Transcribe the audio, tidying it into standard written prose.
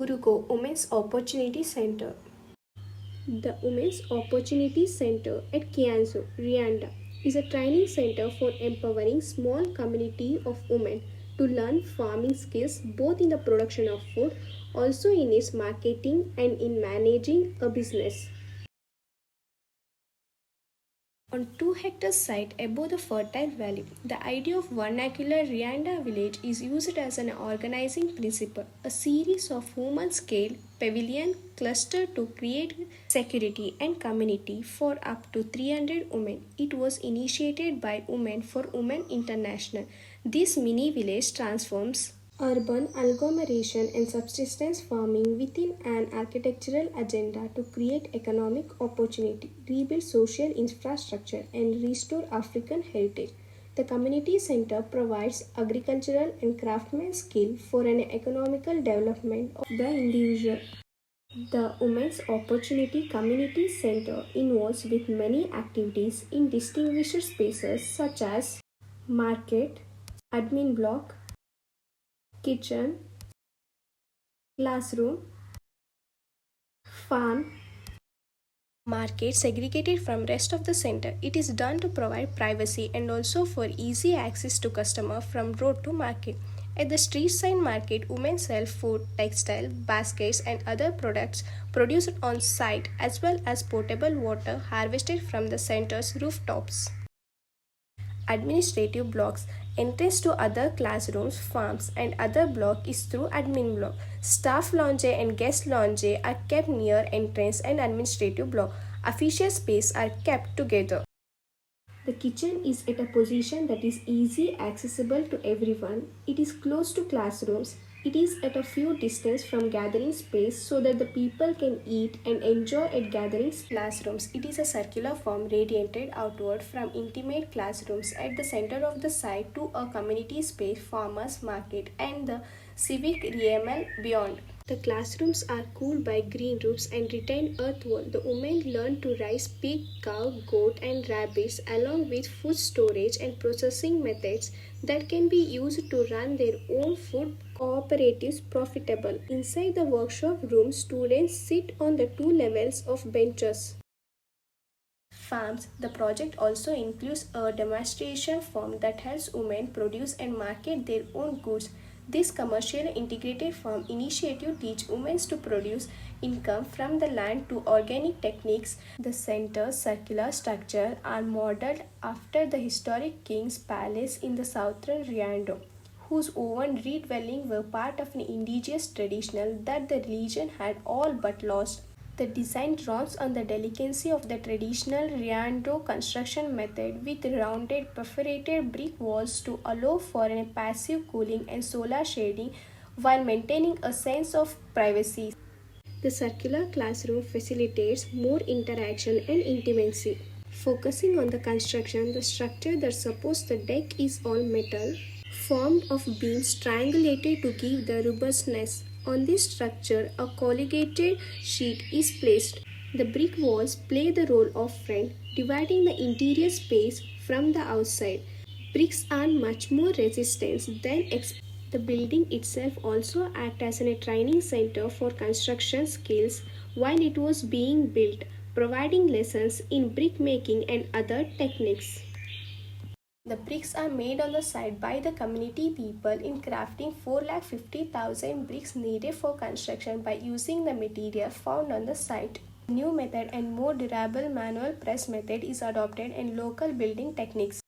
Urugo Women's Opportunity Center. The Women's Opportunity Center at Kianzo, Rwanda, is a training center for empowering small community of women to learn farming skills both in the production of food, also in its marketing and in managing a business. On 2 hectare site above the fertile valley, the idea of vernacular Rianda village is used as an organizing principle, a series of human-scale pavilion clustered to create security and community for up to 300 women. It was initiated by Women for Women International. This mini village transforms urban agglomeration and subsistence farming within an architectural agenda to create economic opportunity, rebuild social infrastructure, and restore African heritage. The community center provides agricultural and craftsman skill for an economical development of the individual. The Women's Opportunity Community Center involves with many activities in distinguished spaces such as market, admin block, kitchen, classroom, farm, market segregated from rest of the center. It is done to provide privacy and also for easy access to customer from road to market. At the street side market, women sell food, textile, baskets and other products produced on site as well as potable water harvested from the center's rooftops. Administrative blocks. Entrance to other classrooms, farms, and other block is through admin block. Staff lounge and guest lounge are kept near entrance and administrative block. Official space are kept together. The kitchen is at a position that is easy accessible to everyone. It is close to classrooms. It is at a few distance from gathering space so that the people can eat and enjoy at gathering classrooms. It is a circular form radiated outward from intimate classrooms at the center of the site to a community space, farmers market and the civic realm beyond. The classrooms are cooled by green roofs and retain earth wall. The women learn to raise pig, cow, goat, and rabbits along with food storage and processing methods that can be used to run their own food cooperatives profitable. Inside the workshop room, students sit on the two levels of benches. Farms. The project also includes a demonstration farm that helps women produce and market their own goods. This commercial integrated farm initiative teaches women to produce income from the land to organic techniques. The center's circular structure are modeled after the historic King's Palace in the southern Rwanda, whose own redwelling were part of an indigenous tradition that the religion had all but lost. The design draws on the delicacy of the traditional Rwanda construction method with rounded perforated brick walls to allow for a passive cooling and solar shading while maintaining a sense of privacy. The circular classroom facilitates more interaction and intimacy. Focusing on the construction, the structure that supports the deck is all metal, formed of beams triangulated to give the robustness. On this structure, a corrugated sheet is placed. The brick walls play the role of front, dividing the interior space from the outside. Bricks are much more resistant than the building itself also acted as a training center for construction skills while it was being built, providing lessons in brick making and other techniques. The bricks are made on the site by the community people in crafting 450,000 bricks needed for construction by using the material found on the site. New method and more durable manual press method is adopted in local building techniques.